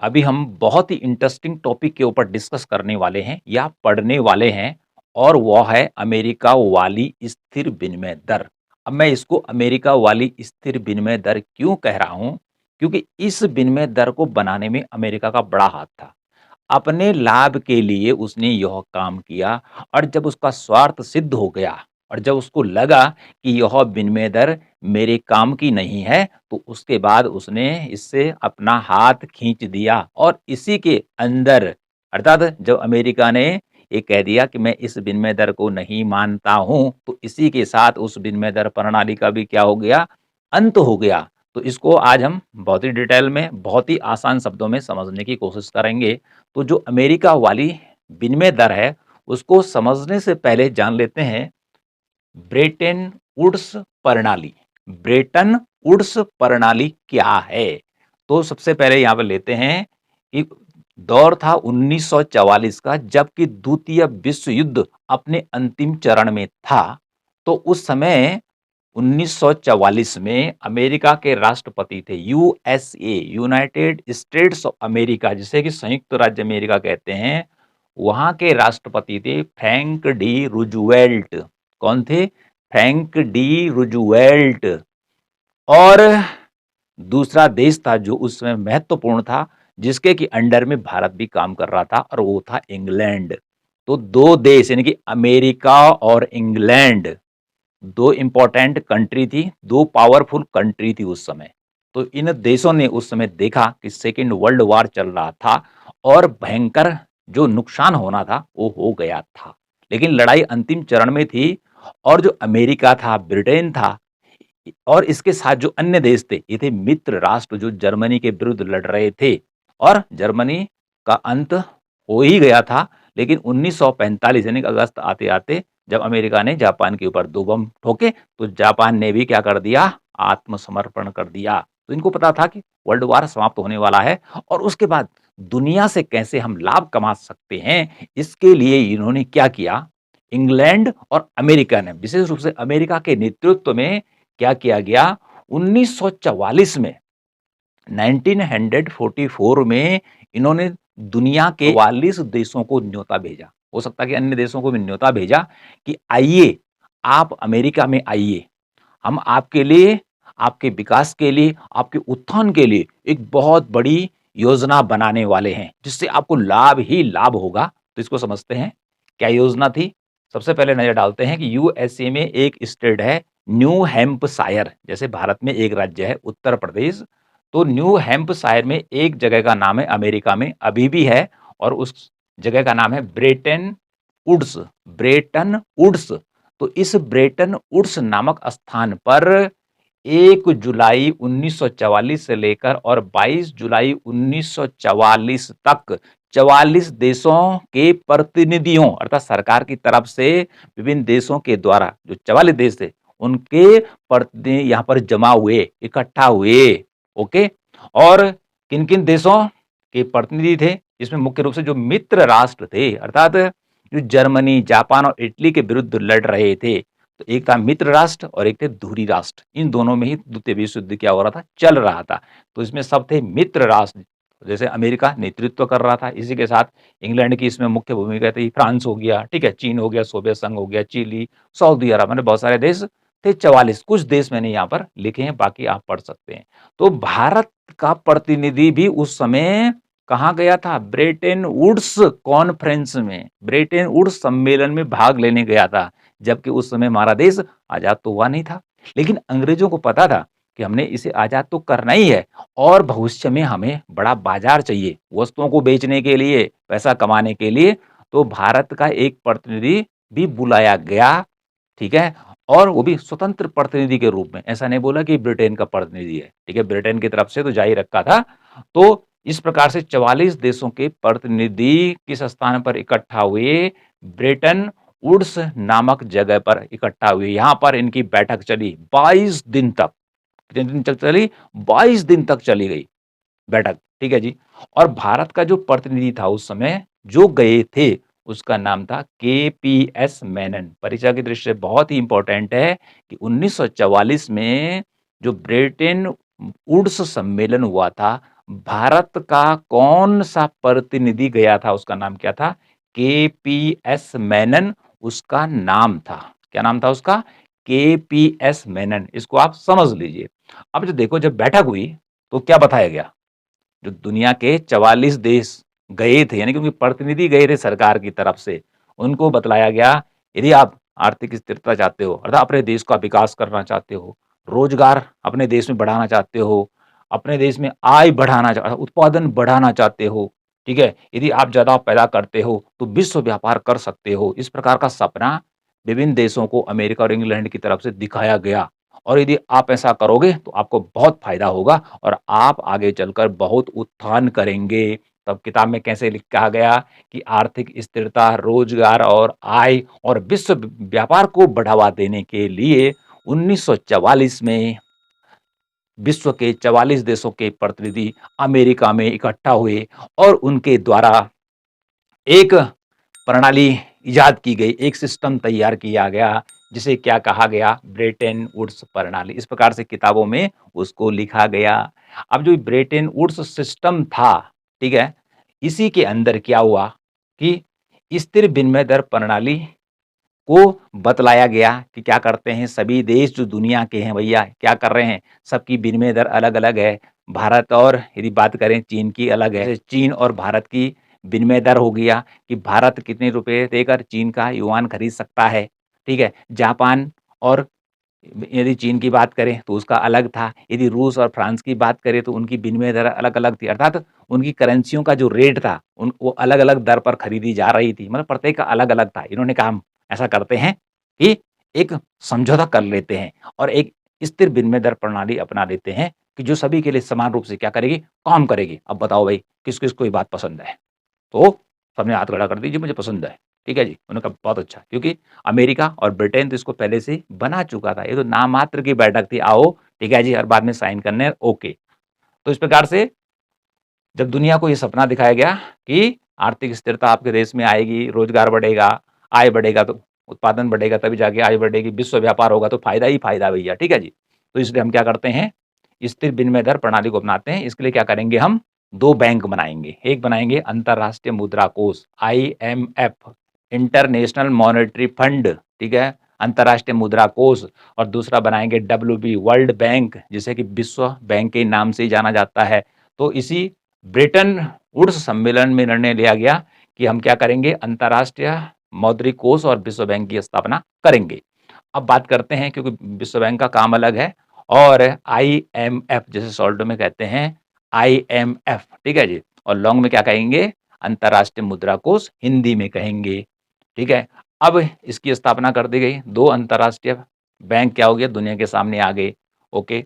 अभी हम बहुत ही इंटरेस्टिंग टॉपिक के ऊपर डिस्कस करने वाले हैं या पढ़ने वाले हैं और वह है अमेरिका वाली स्थिर विनिमय दर। अब मैं इसको अमेरिका वाली स्थिर विनिमय दर क्यों कह रहा हूँ? क्योंकि इस विनिमय दर को बनाने में अमेरिका का बड़ा हाथ था। अपने लाभ के लिए उसने यह काम किया और जब उसका स्वार्थ सिद्ध हो गया और जब उसको लगा कि यह विनिमय दर मेरे काम की नहीं है, तो उसके बाद उसने इससे अपना हाथ खींच दिया और इसी के अंदर अर्थात जब अमेरिका ने ये कह दिया कि मैं इस विनिमय दर को नहीं मानता हूँ, तो इसी के साथ उस विनिमय दर प्रणाली का भी क्या हो गया? अंत हो गया। तो इसको आज हम बहुत ही डिटेल में, बहुत ही आसान शब्दों में समझने की कोशिश करेंगे। तो जो अमेरिका वाली विनिमय दर है, उसको समझने से पहले जान लेते हैं ब्रेटन वुड्स प्रणाली। ब्रेटन वुड्स प्रणाली क्या है? तो सबसे पहले यहाँ पे लेते हैं कि दौर था 1944 का, जबकि द्वितीय विश्व युद्ध अपने अंतिम चरण में था। तो उस समय 1944 में अमेरिका के राष्ट्रपति थे USA, United states of America, जिसे कि संयुक्त राज्य अमेरिका कहते हैं। वहां के राष्ट्रपति थे फ्रैंक डी रूजवेल्ट। कौन थे? Frank D Roosevelt. और दूसरा देश था जो उस समय महत्वपूर्ण था, जिसके कि अंडर में भारत भी काम कर रहा था, और वो था इंग्लैंड। तो दो देश यानी कि अमेरिका और इंग्लैंड, दो इंपॉर्टेंट कंट्री थी, दो पावरफुल कंट्री थी उस समय। तो इन देशों ने उस समय देखा कि सेकेंड वर्ल्ड वॉर चल रहा था और भयंकर जो नुकसान होना था वो हो गया था, लेकिन लड़ाई अंतिम चरण में थी। और जो अमेरिका था, ब्रिटेन था, और इसके साथ जो अन्य देश थे, ये थे मित्र राष्ट्र जो जर्मनी के विरुद्ध लड़ रहे थे। और जर्मनी का अंत हो ही गया था, लेकिन 1945 यानी कि अगस्त आते आते जब अमेरिका ने जापान के ऊपर दो बम ठोके, तो जापान ने भी क्या कर दिया? आत्मसमर्पण कर दिया। तो इनको पता था कि वर्ल्ड वार समाप्त होने वाला है और उसके बाद दुनिया से कैसे हम लाभ कमा सकते हैं, इसके लिए इन्होंने क्या किया? इंग्लैंड और अमेरिका ने, विशेष रूप से अमेरिका के नेतृत्व में क्या किया गया? 1944 में, 1944 में इन्होंने दुनिया के 44 देशों को न्योता भेजा। हो सकता है कि अन्य देशों को भी न्योता भेजा कि आइए, आप अमेरिका में आइए, हम आपके लिए, आपके विकास के लिए, आपके उत्थान के लिए एक बहुत बड़ी योजना बनाने वाले हैं, जिससे आपको लाभ ही लाभ होगा। तो इसको समझते हैं, क्या योजना थी? सबसे पहले नजर डालते हैं कि यूएसए में एक स्टेट है न्यू हैम्पशायर, जैसे भारत में एक राज्य है उत्तर प्रदेश। तो न्यू हैम्पशायर में एक जगह का नाम है, अमेरिका में अभी भी है, और उस जगह का नाम है ब्रेटन वुड्स। Bretton Woods. तो इस ब्रेटन वुड्स नामक स्थान पर 1 जुलाई 1944 से लेकर और 22 जुलाई 1944 तक 44 देशों के प्रतिनिधियों अर्थात सरकार की तरफ से विभिन्न देशों के द्वारा जो 44 देश थे, उनके प्रतिनिधि यहाँ पर जमा हुए, इकट्ठा हुए। ओके। और किन किन देशों के प्रतिनिधि थे? इसमें मुख्य रूप से जो मित्र राष्ट्र थे, अर्थात जो जर्मनी, जापान और इटली के विरुद्ध लड़ रहे थे, तो एक था मित्र राष्ट्र और एक थे धुरी राष्ट्र। इन दोनों में ही द्वितीय विश्व युद्ध क्या हो रहा था? चल रहा था। तो इसमें सब थे मित्र राष्ट्र, जैसे अमेरिका नेतृत्व कर रहा था, इसी के साथ इंग्लैंड की इसमें मुख्य भूमिका थी, फ्रांस हो गया, ठीक है, चीन हो गया, सोवियत संघ हो गया, चिली, सऊदी अरब, मैंने बहुत सारे देश थे। 44 कुछ देश मैंने यहाँ पर लिखे हैं, बाकी आप पढ़ सकते हैं। तो भारत का प्रतिनिधि भी उस समय कहाँ गया था? ब्रेटन वुड्स कॉन्फ्रेंस में, ब्रेटन वुड्स सम्मेलन में भाग लेने गया था। जबकि उस समय हमारा देश आजाद तो हुआ नहीं था, लेकिन अंग्रेजों को पता था कि हमने इसे आजाद तो करना ही है और भविष्य में हमें बड़ा बाजार चाहिए वस्तुओं को बेचने के लिए, पैसा कमाने के लिए। तो भारत का एक प्रतिनिधि भी बुलाया गया, ठीक है, और वो भी स्वतंत्र प्रतिनिधि के रूप में। ऐसा नहीं बोला कि ब्रिटेन का प्रतिनिधि है, ठीक है, ब्रिटेन की तरफ से तो जा ही रखा था। तो इस प्रकार से 44 देशों के प्रतिनिधि किस स्थान पर इकट्ठा हुए? ब्रेटन वुड्स नामक जगह पर इकट्ठा हुए। यहां पर इनकी बैठक चली 22 दिन तक। कितने दिन तक चली? 22 दिन तक चली गई बैठक, ठीक है जी। और भारत का जो प्रतिनिधि था उस समय जो गए थे, उसका नाम था केपीएस मेनन। परीक्षा की दृष्टि से बहुत ही इंपॉर्टेंट है कि 1944 में जो ब्रेटन वुड्स सम्मेलन हुआ था, भारत का कौन-सा प्रतिनिधि गया था, उसका नाम क्या था? केपीएस मेनन उसका नाम था। क्या नाम था उसका? केपीएस मेनन। इसको आप समझ लीजिए। अब जो देखो जब बैठक हुई, तो क्या बताया गया? जो दुनिया के 44 देश गए थे, यानी कि उनके प्रतिनिधि गए थे सरकार की तरफ से, उनको बतलाया गया, यदि आप आर्थिक स्थिरता चाहते हो, अर्थात अपने देश का विकास करना चाहते हो, रोजगार अपने देश में बढ़ाना चाहते हो, अपने देश में आय बढ़ाना उत्पादन बढ़ाना चाहते हो, ठीक है? यदि आप ज़्यादा पैदा करते हो, तो विश्व व्यापार कर सकते हो। इस प्रकार का सपना विभिन्न देशों को अमेरिका और इंग्लैंड की तरफ से दिखाया गया। और यदि आप ऐसा करोगे तो आपको बहुत फायदा होगा और आप आगे चलकर बहुत उत्थान करेंगे। तब किताब में कैसे लिखा गया कि आर्थिक स्थिरता, रोजगार और आय और विश्व व्यापार को बढ़ावा देने के लिए 1944 में विश्व के 44 देशों के प्रतिनिधि अमेरिका में इकट्ठा हुए और उनके द्वारा एक प्रणाली इजाद की गई, एक सिस्टम तैयार किया गया, जिसे क्या कहा गया? ब्रेटन वुड्स प्रणाली। इस प्रकार से किताबों में उसको लिखा गया। अब जो ब्रेटन वुड्स सिस्टम था, ठीक है? इसी के अंदर क्या हुआ कि स्थिर विनिमय दर प्रणाली को बतलाया गया कि क्या करते हैं सभी देश जो दुनिया के हैं भैया, क्या कर रहे हैं? सबकी विनिमय दर अलग-अलग है। भारत और यदि बात करें चीन की अलग है। जैसे चीन और भारत की विनिमय दर हो गया कि भारत कितने रुपए देकर चीन का युआन खरीद सकता है, ठीक है? जापान और यदि चीन की बात करें तो उसका अलग था। यदि रूस और फ्रांस की बात करें तो उनकी विनिमय दर अलग-अलग थी। अर्थात उनकी करेंसियों का जो रेट था उन वो अलग-अलग दर पर खरीदी जा रही थी। मतलब प्रत्येक का अलग-अलग था। इन्होंने कहा हम ऐसा करते हैं कि एक समझौता कर लेते हैं और एक स्थिर विनिमय दर प्रणाली अपना लेते हैं कि जो सभी के लिए समान रूप से क्या करेगी? काम करेगी। अब बताओ भई किस-किस को ये बात पसंद है? तो सबने हाथ खड़ा कर दीजिए मुझे पसंद है। ठीक है जी? उन्होंने कहा बहुत अच्छा क्योंकि अमेरिका और ब्रिटेन तो इसको पहले से बना चुका था। ये तो नाम मात्र की बैठक थी, आओ ठीक है जी और बाद में साइन करने हैं, ओके। तो इस प्रकार से जब दुनिया को ये सपना दिखाया गया कि आर्थिक स्थिरता आपके देश में आएगी, रोजगार बढ़ेगा, आय बढ़ेगा तो उत्पादन बढ़ेगा तभी जाके आय बढ़ेगी, विश्व व्यापार होगा तो फायदा ही फायदा भैया, ठीक है जी? तो इसलिए हम क्या करते हैं, स्थिर विनिमय दर प्रणाली को अपनाते हैं। इसके लिए क्या करेंगे हम 2 बैंक बनाएँगे। एक बनाएँगे अंतर्राष्ट्रीय मुद्रा कोष आईएमएफ इंटरनेशनल मॉनेटरी फंड, ठीक है? अंतर्राष्ट्रीय मुद्रा कोष और दूसरा बनाएँगे डब्ल्यूबी वर्ल्ड बैंक जिसे कि विश्व बैंक के नाम से ही जाना जाता है। तो इसी ब्रेटन वुड्स सम्मेलन में निर्णय लिया गया कि हम क्या करेंगे अंतर्राष्ट्रीय मौद्रिक कोष और विश्व बैंक की स्थापना करेंगे। अब बात करते हैं क्योंकि विश्व बैंक का काम अलग है और आईएमएफ जैसे शॉर्ट में कहते हैं आईएमएफ ठीक है जी और लॉन्ग में क्या कहेंगे अंतर्राष्ट्रीय मुद्रा कोष हिंदी में कहेंगे ठीक है। अब इसकी स्थापना कर दी गई, 2 अंतर्राष्ट्रीय बैंक क्या हो गया दुनिया के सामने आ गए। ओके।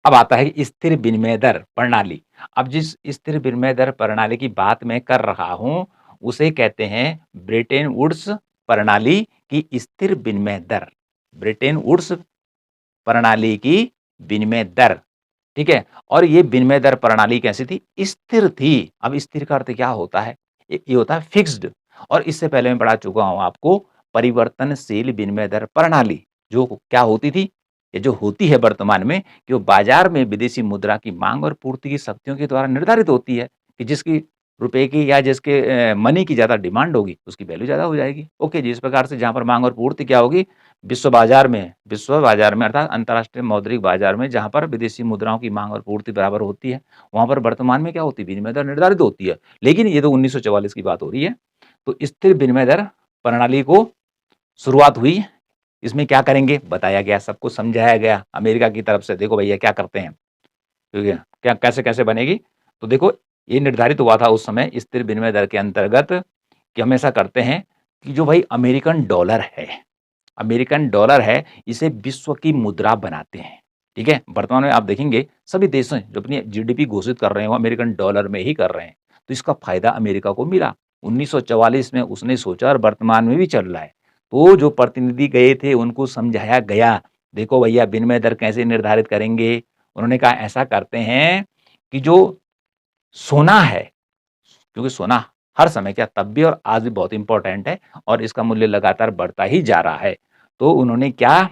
अब आता है स्थिर विनिमय दर प्रणाली। अब जिस स्थिर विनिमय दर प्रणाली की बात मैं कर रहा हूँ, उसे कहते हैं ब्रेटन वुड्स प्रणाली की स्थिर विनिमय दर। ब्रेटन वुड्स प्रणाली की विनिमय दर, ठीक है? और ये विनिमय दर प्रणाली कैसी थी? स्थिर थी। अब स्थिर का अर्थ क्या होता है? ये होता है फिक्स्ड और इससे पहले मैं पढ़ा चुका हूँ आपको परिवर्तनशील विनिमय दर प्रणाली, जो क्या होती थी? ये जो होती है वर्तमान में कि वो बाजार में विदेशी मुद्रा की माँग और पूर्ति की शक्तियों के द्वारा निर्धारित होती है कि जिसकी रुपए की या जिसके मनी की ज़्यादा डिमांड होगी, उसकी वैल्यू ज़्यादा हो जाएगी। ओके जी, इस प्रकार से जहाँ पर माँग और पूर्ति क्या होगी? विश्व बाजार में अर्थात अंतर्राष्ट्रीय मौद्रिक बाजार में जहाँ पर विदेशी मुद्राओं की माँग और पूर्ति बराबर होती है, वहाँ पर वर्तमान में क्या होती है? विनिमय दर निर्धारित होती है। लेकिन ये तो 1944 की बात हो रही है। तो स्थिर विनिमय दर प्रणाली को शुरुआत हुई। इसमें क्या करेंगे? बताया गया, सब कुछ समझाया गया अमेरिका की तरफ से, देखो भैया क्या करते हैं, ठीक है? क्या कैसे-कैसे बनेगी? तो देखो ये निर्धारित हुआ था उस समय स्थिर विनिमय दर के अंतर्गत कि हम ऐसा करते हैं कि जो भाई अमेरिकन डॉलर है, इसे विश्व की मुद्रा बनाते हैं, ठीक है? वर्तमान में आप देखेंगे सभी देश हैं जो अपनी जीडीपी घोषित कर रहे हैं, वो अमेरिकन डॉलर में ही कर रहे हैं। तो इसका फ़ायदा अमेरिका को मिला। 1944 में उसने सोचा और वर्तमान में भी चल रहा है। तो जो प्रतिनिधि गए थे उनको समझाया गया, देखो भैया विनिमय दर कैसे निर्धारित करेंगे? उन्होंने कहा ऐसा करते हैं कि जो सोना है, क्योंकि सोना हर समय क्या तब भी और आज भी बहुत इम्पोर्टेंट है और इसका मूल्य लगातार बढ़ता ही जा रहा है। तो उन्होंने क्या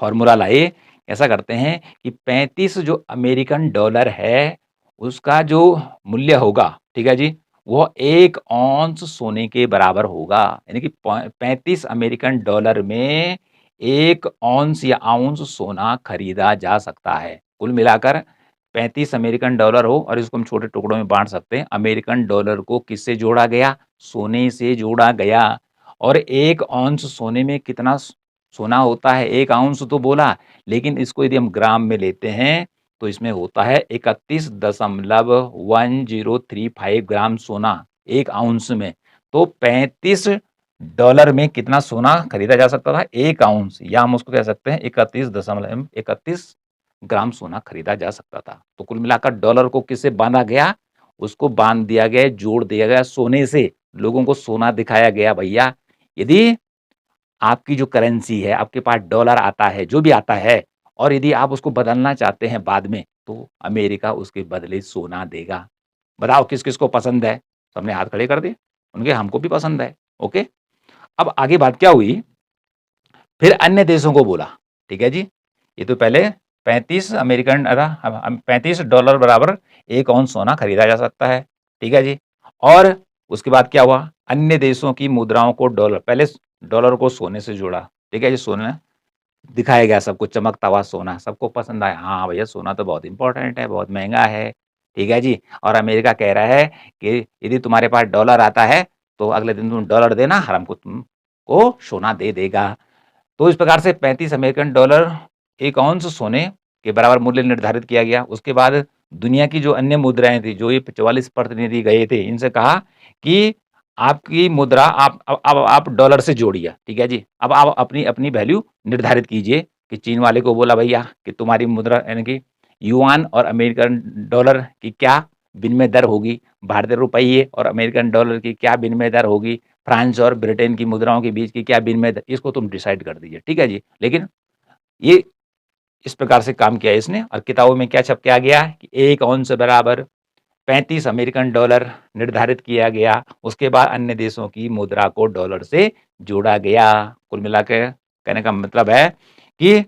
फ़ॉर्मूला लाए, ऐसा करते हैं कि 35 जो अमेरिकन डॉलर है, उसका जो मूल्य होगा, ठीक है जी, वो 1 औंस सोने के बराबर होगा। यानी कि प 35 अमेरिकन डॉलर में 1 औंस या आउंस सोना खरीदा जा सकता है। कुल मिलाकर 35 अमेरिकन डॉलर हो और इसको हम छोटे टुकड़ों में बाँट सकते हैं। अमेरिकन डॉलर को किससे जोड़ा गया? सोने से जोड़ा गया। और 1 औंस सोने में कितना सोना होता है? 1 औंस तो बोला, लेकिन इसको यदि हम ग्राम में लेते हैं तो इसमें होता है 31.1035 ग्राम सोना 1 औंस में। तो 35 डॉलर में कितना सोना खरीदा जा सकता था? 1 औंस, या हम उसको कह सकते हैं 31 ग्राम सोना खरीदा जा सकता था। तो कुल मिलाकर डॉलर को किससे बाँधा गया? उसको बाँध दिया गया, जोड़ दिया गया सोने से। लोगों को सोना दिखाया गया भैया, यदि आपकी जो करेंसी है, आपके पास डॉलर आता है, जो भी आता है, और यदि आप उसको बदलना चाहते हैं बाद में, तो अमेरिका उसके बदले सोना देगा। बताओ किस-किस को पसंद है? सबने हाथ खड़े कर दिए। उनके हमको भी पसंद है, ओके? अब आगे बात क्या हुई, फिर अन्य देशों को बोला, ठीक है जी? ये तो पहले 35 अमेरिकन 35 डॉलर बराबर 1 औंस सोना खरीदा जा सकता है, ठीक है जी? और उसके बाद क्या हुआ? अन्य देशों की मुद्राओं को पहले डॉलर को सोने से जोड़ा, ठीक है जी? सोना दिखाया गया सबको, चमकता हुआ सोना, सबको पसंद आया। हाँ, भैया सोना तो बहुत इम्पोर्टेंट है, बहुत महँगा है, ठीक है जी? और अमेरिका कह रहा है कि यदि तुम्हारे पास डॉलर आता है, तो अगले दिन तुम डॉलर देना, और हमको तुमको सोना दे देगा। तो इस प्रकार से 35 अमेरिकन डॉलर 1 औंस सोने के बराबर मूल्य निर्धारित किया गया। उसके बाद दुनिया की जो अन्य मुद्राएँ थी, जो ये 44 प्रतिनिधि गए थे, इनसे कहा कि आपकी मुद्रा अब आप डॉलर से जोड़िए, ठीक है जी? अब आप अपनी वैल्यू निर्धारित कीजिए। कि चीन वाले को बोला भैया कि तुम्हारी मुद्रा यानी कि युआन और अमेरिकन डॉलर की क्या विनिमय दर होगी? भारतीय रुपये और अमेरिकन डॉलर की क्या विनिमय दर होगी? फ्रांस और ब्रिटेन की मुद्राओं के बीच की क्या विनिमय दर, इसको तुम डिसाइड कर दीजिए, ठीक है जी? लेकिन ये इस प्रकार से काम किया इसने, और किताबों में क्या छप के आ गया कि 1 औंस बराबर 35 अमेरिकन डॉलर निर्धारित किया गया। उसके बाद अन्य देशों की मुद्रा को डॉलर से जोड़ा गया। कुल मिला के कहने का मतलब है कि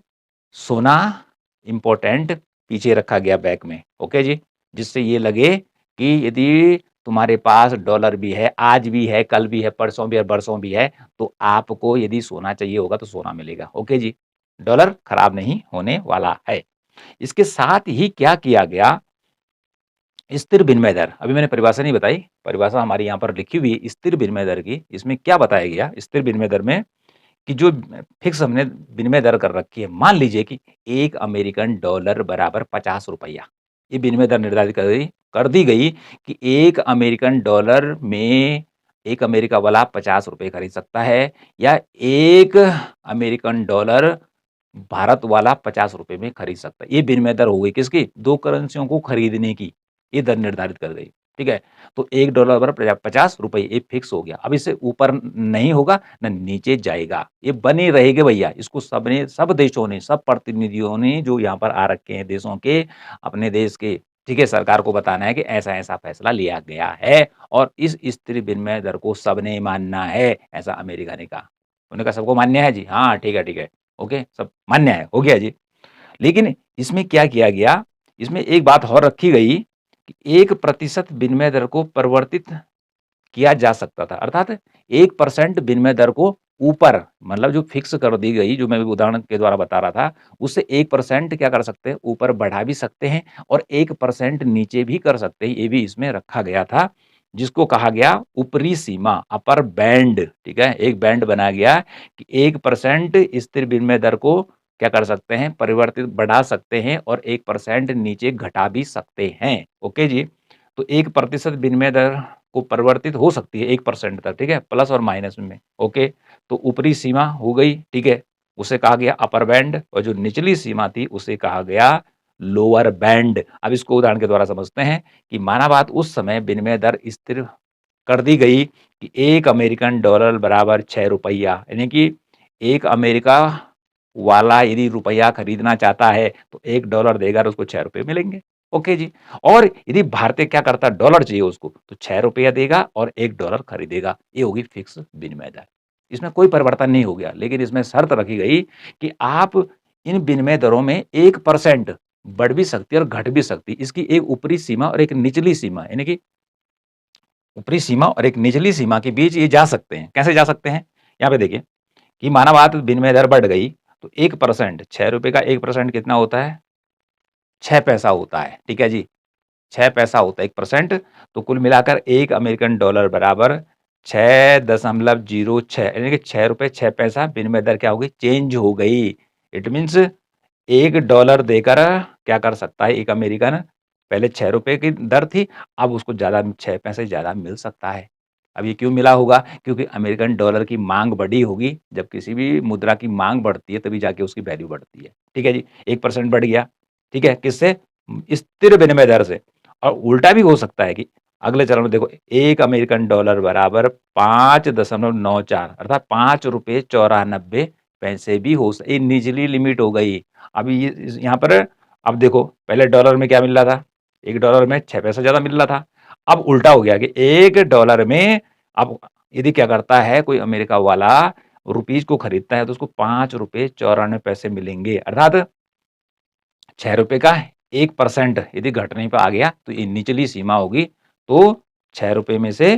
सोना इम्पोर्टेंट पीछे रखा गया बैक में, ओके जी? जिससे ये लगे कि यदि तुम्हारे पास डॉलर भी है, आज भी है, कल भी है, परसों भी है, बरसों भी है, तो आपको यदि सोना चाहिए होगा तो सोना मिलेगा, ओके जी? डॉलर खराब नहीं होने वाला है। इसके साथ ही क्या किया गया, स्थिर विनिमय दर, अभी मैंने परिभाषा नहीं बताई, परिभाषा हमारी यहाँ पर लिखी हुई है स्थिर विनिमय दर की। इसमें क्या बताया गया स्थिर विनिमय दर में, कि जो फिक्स हमने विनिमय दर कर रखी है, मान लीजिए कि 1 अमेरिकन डॉलर बराबर ₹50, ये विनिमय दर निर्धारित कर दी गई कि 1 अमेरिकन डॉलर में 1 अमेरिका वाला ₹50 खरीद सकता है, या 1 अमेरिकन डॉलर भारत वाला ₹50 में खरीद सकता है। ये विनिमय दर हो गई किसकी? 2 करेंसियों को खरीदने की, ये दर निर्धारित कर गई, ठीक है? तो $1 बराबर ₹50, ये फिक्स हो गया। अब इससे ऊपर नहीं होगा, ना नीचे जाएगा, ये बने रहेगा भैया। इसको सब देशों ने, सब प्रतिनिधियों ने जो यहाँ पर आ रखे हैं देशों के, अपने देश के, ठीक है? सरकार को बताना है कि ऐसा-ऐसा फैसला लिया गया है, और इस स्थिर विनिमय दर को सबने मानना है, ऐसा अमेरिका ने कहा। उन्होंने कहा सबको मान्य है जी? हाँ, ठीक है, ठीक है। ओके, सब मान्य है, हो गया जी। लेकिन इसमें क्या किया गया, इसमें एक बात और रखी गई कि 1% विनिमय दर को परिवर्तित किया जा सकता था। अर्थात 1% विनिमय दर को ऊपर, मतलब जो फिक्स कर दी गई, जो मैं उदाहरण के द्वारा बता रहा था, उससे 1% क्या कर सकते हैं, ऊपर बढ़ा भी सकते हैं, और 1% नीचे भी कर सकते हैं। ये भी इसमें रखा गया था, जिसको कहा गया ऊपरी सीमा, अपर बैंड, ठीक है? एक बैंड बनाया गया कि 1% स्थिर विनिमय दर को क्या कर सकते हैं, परिवर्तित बढ़ा सकते हैं, और 1% नीचे घटा भी सकते हैं। ओके जी? तो 1% विनिमय दर को परिवर्तित हो सकती है 1% तक, ठीक है? प्लस और माइनस में, ओके? तो ऊपरी सीमा हो गई, ठीक है? उसे कहा गया अपर बैंड, और जो निचली सीमा थी उसे कहा गया लोअर बैंड। अब इसको उदाहरण के द्वारा समझते हैं कि माना बात उस समय विनिमय दर स्थिर कर दी गई कि 1 अमेरिकन डॉलर बराबर ₹6, यानी कि 1 अमेरिका वाला यदि रुपया खरीदना चाहता है, तो $1 देगा और उसको ₹6 मिलेंगे। ओके जी। और यदि भारतीय क्या करता है, डॉलर चाहिए उसको, तो ₹6 देगा और $1 खरीदेगा। ये होगी फिक्स विनिमय दर। इसमें कोई परिवर्तन नहीं हो गया, लेकिन इसमें शर्त रखी गई कि आप इन विनिमय दरों में 1% बढ़ भी सकती है और घट भी सकती है। इसकी एक ऊपरी सीमा और एक निचली सीमा, यानी कि ऊपरी सीमा और एक निचली सीमा के बीच ये जा सकते हैं। कैसे जा सकते हैं? यहाँ पे देखिए कि माना बात विनिमय दर बढ़ गई, तो 1% ₹6 का 1% कितना होता है? 6 पैसा होता है, ठीक है जी। 6 पैसा होता है 1%, तो कुल मिलाकर 1 अमेरिकन डॉलर बराबर 6.06, यानी कि ₹6 6 पैसा विनिमय दर क्या हो गई? चेंज हो गई। इट मीन्स $1 देकर क्या कर सकता है एक अमेरिकन, पहले ₹6 की दर थी, अब उसको ज़्यादा 6 पैसे ज़्यादा मिल सकता है। अब ये क्यों मिला होगा? क्योंकि अमेरिकन डॉलर की माँग बढ़ी होगी, जब किसी भी मुद्रा की माँग बढ़ती है तभी जाके उसकी वैल्यू बढ़ती है। ठीक है जी, 1% बढ़ गया, ठीक है, किससे? स्थिर विनिमय दर से। और उल्टा भी हो सकता है कि अगले चरण में देखो 1 अमेरिकन डॉलर बराबर 5.94 अर्थात ₹5.94 भी हो स ये निचली लिमिट हो गई। अभी ये इस यहाँ पर अब देखो पहले डॉलर में क्या मिल रहा था? 1 डॉलर में 6 पैसा ज़्यादा मिल रहा था। अब उल्टा हो गया कि 1 डॉलर में अब यदि क्या करता है कोई अमेरिका वाला रुपीज़ को खरीदता है तो उसको ₹5.94 मिलेंगे। अर्थात ₹6 का 1% यदि घटने पे आ गया तो ये निचली सीमा होगी। तो ₹6 में से,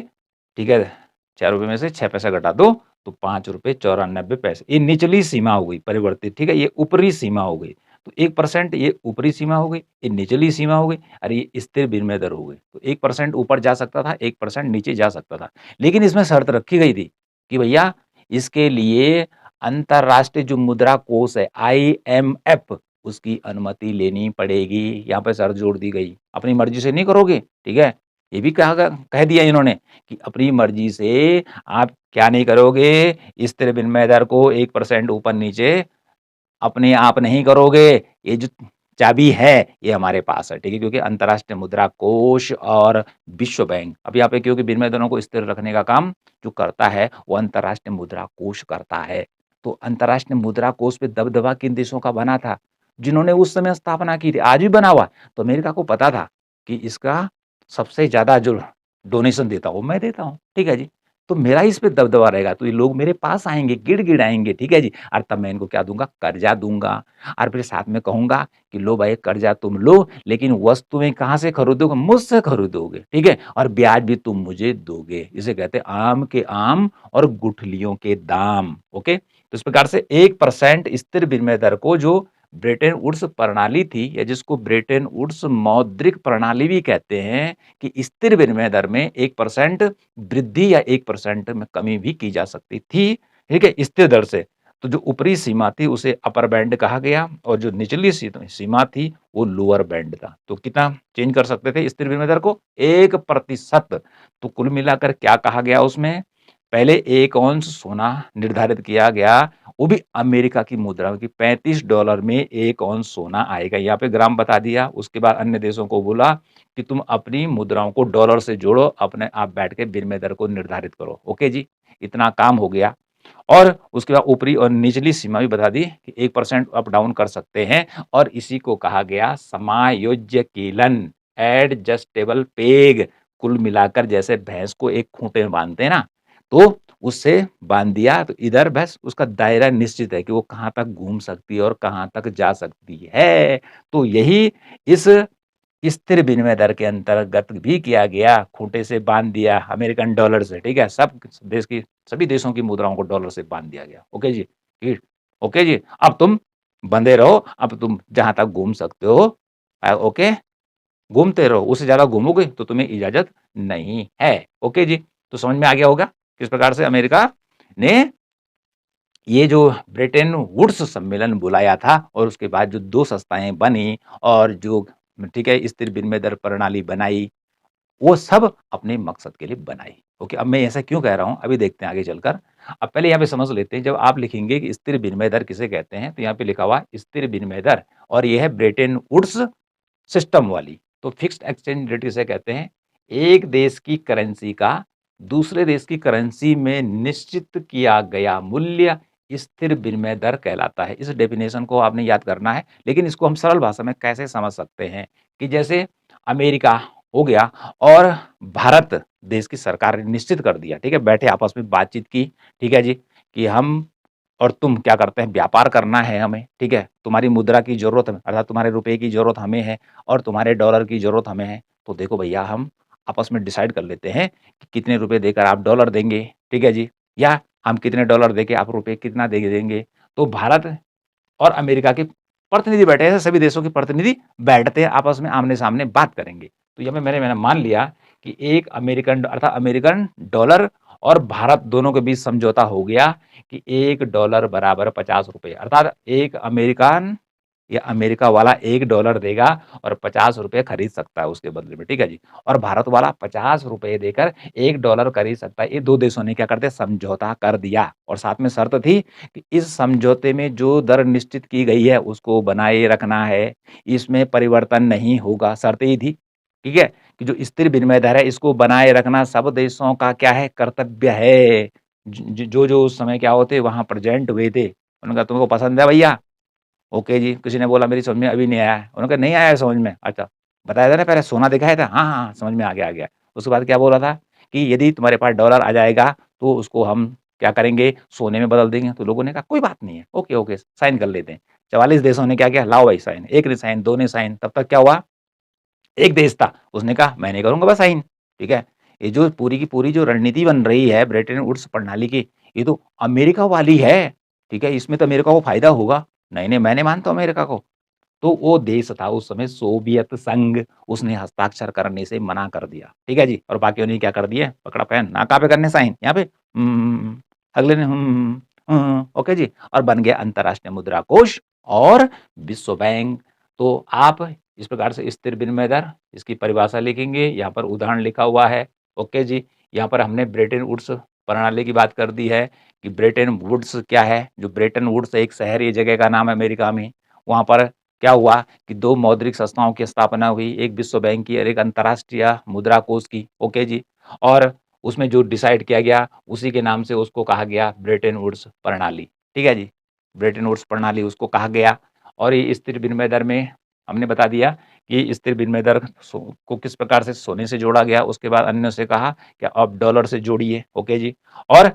ठीक है, ₹6 में से 6 पैसा घटा दो तो ₹5.94 ये निचली सीमा हो गई परिवर्तित, ठीक है, ये ऊपरी सीमा हो गई। तो 1% ये ऊपरी सीमा हो गई, ये निचली सीमा हो गई और ये स्थिर विनिमय दर हो गई। तो 1% ऊपर जा सकता था, 1% नीचे जा सकता था। लेकिन इसमें शर्त रखी गई थी कि भैया इसके लिए अंतर्राष्ट्रीय जो मुद्रा कोष है IMF उसकी अनुमति लेनी पड़ेगी। यहाँ पे शर्त जोड़ दी गई। अपनी मर्ज़ी से नहीं करोगे, ठीक है? ये भी कह दिया इन्होंने कि अपनी मर्ज़ी से आप क्या नहीं करोगे, स्थिर विनिमय दर को 1% ऊपर-नीचे अपने आप नहीं करोगे। ये जो चाबी है, ये हमारे पास है, ठीक है? क्योंकि अंतर्राष्ट्रीय मुद्रा कोष और विश्व बैंक, अब यहाँ पे क्योंकि विनिमय दरों को स्थिर रखने का काम जो करता है, वो अंतर्राष्ट्रीय मुद्रा कोष करता है। तो अंतर्राष्ट्रीय मुद्रा कोष पे दबदबा किन देशों का बना था? जिन्होंने उस समय स्थापना की थी, आज भी बना हुआ है। तो अमेरिका को पता था कि इसका सबसे ज़्यादा जो डोनेशन देता हूँ, मैं देता हूँ, ठीक है जी? तो मेरा इस पे दबदबा रहेगा, तो ये लोग मेरे पास आएँगे, गिड़गिड़ाएँगे, ठीक है जी? और तब मैं इनको क्या दूँगा? कर्ज़ा दूँगा और फिर साथ में कहूँगा कि लो भाई कर्ज़ा तुम लो, लेकिन वस्तुएँ कहाँ से खरीदोगे? मुझसे खरीदोगे, ठीक है? और ब्याज भी तुम मुझे दोगे। इसे कहते हैं आम के आम और गुठलियों के दाम, ओके? तो इस प्रकार से 1% स्थिर विनिमय दर को जो ब्रेटन वुड्स प्रणाली थी या जिसको ब्रेटन वुड्स मौद्रिक प्रणाली भी कहते हैं कि स्थिर विनिमय दर में 1% वृद्धि या 1% में कमी भी की जा सकती थी, ठीक है, स्थिर दर से। तो जो ऊपरी सीमा थी उसे अपर बैंड कहा गया और जो निचली सीमा थी वो लोअर बैंड था। तो कितना चेंज कर सकते थे स्थिर विनिमय दर को? 1%। तो कुल मिलाकर क्या कहा गया उसमें? पहले 1 औंस सोना निर्धारित किया गया, वो भी अमेरिका की मुद्रा की $35 में 1 औंस सोना आएगा। यहाँ पे ग्राम बता दिया, उसके बाद अन्य देशों को बोला कि तुम अपनी मुद्राओं को डॉलर से जोड़ो, अपने आप बैठ के विनिमय दर को निर्धारित करो। ओके जी, इतना काम हो गया। और उसके बाद ऊपरी और निचली सीमा भी बता दी कि 1% अप डाउन कर सकते हैं और इसी को कहा गया समायोज्य कीलन, एडजस्टेबल पेग। कुल मिलाकर जैसे भैंस को एक खूंटे में बांधते हैं ना, तो उससे बांध दिया तो इधर बस उसका दायरा निश्चित है कि वो कहाँ तक घूम सकती है और कहाँ तक जा सकती है। तो यही इस स्थिर विनिमय दर के अंतर्गत भी किया गया, खूंटे से बांध दिया अमेरिकन डॉलर से, ठीक है? सब देश की सभी देशों की मुद्राओं को डॉलर से बांध दिया गया। ओके जी, ठीक, ओके जी, अब तुम बंधे रहो, अब तुम जहाँ तक घूम सकते हो ओके, घूमते रहो, उससे ज़्यादा घूमोगे तो तुम्हें इजाज़त नहीं है। ओके जी, तो समझ में आ गया होगा किस प्रकार से अमेरिका ने ये जो ब्रिटेन वुड्स सम्मेलन बुलाया था और उसके बाद जो 2 संस्थाएँ बनी और जो, ठीक है, स्थिर विनिमय दर प्रणाली बनाई, वो सब अपने मकसद के लिए बनाई। ओके, अब मैं ऐसा क्यों कह रहा हूँ, अभी देखते हैं आगे चलकर। अब पहले यहाँ पे समझ लेते हैं, जब आप लिखेंगे कि स्थिर विनिमय दर किसे कहते हैं, तो यहाँ पे लिखा हुआ है स्थिर विनिमय दर और ये है ब्रेटन वुड्स सिस्टम वाली। तो फिक्स्ड एक्सचेंज रेट किसे कहते हैं? एक देश की करेंसी का दूसरे देश की करेंसी में निश्चित किया गया मूल्य स्थिर विनिमय दर कहलाता है। इस डेफिनेशन को आपने याद करना है, लेकिन इसको हम सरल भाषा में कैसे समझ सकते हैं कि जैसे अमेरिका हो गया और भारत देश की सरकार ने निश्चित कर दिया, ठीक है? बैठे आपस में बातचीत की, ठीक है जी? कि हम और तुम क्या करते हैं, व्यापार करना है हमें, ठीक है? तुम्हारी मुद्रा की ज़रूरत है, अर्थात तुम्हारे रुपए की ज़रूरत हमें है और तुम्हारे डॉलर की ज़रूरत हमें है। तो देखो भैया, हम आपस में डिसाइड कर लेते हैं कि कितने रुपए देकर आप डॉलर देंगे, ठीक है जी? या हम कितने डॉलर देके आप रुपए कितना दे देंगे। तो भारत और अमेरिका के प्रतिनिधि बैठे हैं, सभी देशों के प्रतिनिधि बैठते हैं, आपस में आमने-सामने बात करेंगे। तो ये मैंने मान लिया कि एक अमेरिकन अर्थात अमेरिकन डॉलर और भारत दोनों के बीच समझौता हो गया कि $1 बराबर ₹50, अर्थात एक अमेरिकन या अमेरिका वाला $1 देगा और ₹50 खरीद सकता है उसके बदले में, ठीक है जी? और भारत वाला ₹50 देकर $1 खरीद सकता है। ये 2 देशों ने क्या कर दिया, समझौता कर दिया और साथ में शर्त थी कि इस समझौते में जो दर निश्चित की गई है उसको बनाए रखना है, इसमें परिवर्तन नहीं होगा, शर्त ये थी, ठीक है? कि जो स्थिर विनिमय दर है इसको बनाए रखना सब देशों का क्या है, कर्तव्य है। ज जो उस समय क्या होते वहाँ प्रेज़ेंट हुए थे, उन्होंने कहा तुमको पसंद है भैया? ओके जी, किसी ने बोला मेरी समझ में अभी नहीं आया है। उन्होंने कहा नहीं आया है समझ में? अच्छा, बताया था ना पहले सोना दिखाया था? हाँ, हाँ, हाँ, समझ में आ गया। उसके बाद क्या बोला था कि यदि तुम्हारे पास डॉलर आ जाएगा तो उसको हम क्या करेंगे, सोने में बदल देंगे। तो लोगों ने कहा कोई बात नहीं है, ओके, ओके, साइन कर लेते हैं। 44 देशों ने क्या किया, लाओ भाई साइन, 1 ने साइन, 2 ने साइन, तब तक क्या हुआ, एक देश था, उसने कहा मैं नहीं करूँगा बस साइन, ठीक है? ये जो पूरी की पूरी जो रणनीति बन रही है ब्रेटन वुड्स प्रणाली की, ये तो अमेरिका वाली है, ठीक है? इसमें तो अमेरिका को फ़ायदा होगा। नहीं, नहीं, मैं नहीं मानता अमेरिका को। तो वो देश था उस समय सोवियत संघ, उसने हस्ताक्षर करने से मना कर दिया, ठीक है जी? और बाकियों ने क्या कर दिया, पकड़ा पहन, ना कहाँ पे करने साइन, यहाँ पे अगले ने ओके जी, और बन गया अंतर्राष्ट्रीय मुद्रा कोष और विश्व बैंक। तो आप इस प्रकार से स्थिर विनिमय दर, इसकी परिभाषा लिखेंगे, यहाँ पर उदाहरण लिखा हुआ है, ओके जी। यहाँ पर हमने ब्रेटन वुड्स प्रणाली की बात कर दी है कि ब्रेटन वुड्स क्या है, जो ब्रेटन वुड्स एक शहर, ये जगह का नाम है अमेरिका में, वहाँ पर क्या हुआ कि 2 मौद्रिक संस्थाओं की स्थापना हुई, एक विश्व बैंक की और एक अंतर्राष्ट्रीय मुद्रा कोष की, ओके जी। और उसमें जो डिसाइड किया गया, उसी के नाम से उसको कहा गया ब्रेटन वुड्स प्रणाली, ठीक है जी। ब्रेटन वुड्स प्रणाली उसको कहा गया और ये स्थिर विनिमय दर में हमने बता दिया कि स्थिर विनिमय दर को किस प्रकार से सोने से जोड़ा गया, उसके बाद अन्य से कहा कि अब डॉलर से जोड़िए, ओके जी। और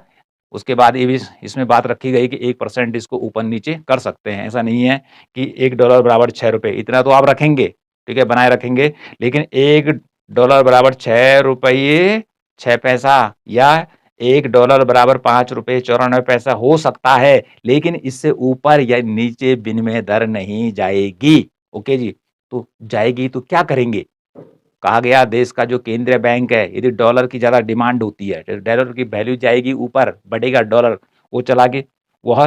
उसके बाद ये भी इसमें बात रखी गई कि 1% इसको ऊपर-नीचे कर सकते हैं। ऐसा नहीं है कि $1 बराबर ₹6 इतना तो आप रखेंगे, ठीक है, बनाए रखेंगे, लेकिन $1 बराबर ₹6 6 पैसा या $1 बराबर ₹5.94 हो सकता है, लेकिन इससे ऊपर या नीचे विनिमय दर नहीं जाएगी, ओके जी। तो जाएगी तो क्या करेंगे? कहा गया देश का जो केंद्रीय बैंक है, यदि डॉलर की ज़्यादा डिमांड होती है, तो डॉलर की वैल्यू जाएगी ऊपर, बढ़ेगा डॉलर, वो चला के वह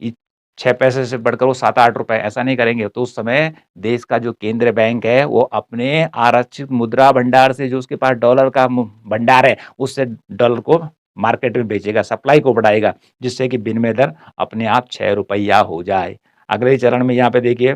इ 6 पैसे से बढ़कर वो 7-8 रुपए, ऐसा नहीं करेंगे। तो उस समय देश का जो केंद्रीय बैंक है, वो अपने आरक्षित मुद्रा भंडार से, जो उसके पास डॉलर का भंडार है, उससे डॉलर को मार्केट में बेचेगा, सप्लाई को बढ़ाएगा, जिससे कि विनिमय दर अपने आप ₹6 हो जाए। अगले चरण में यहाँ पे देखिए,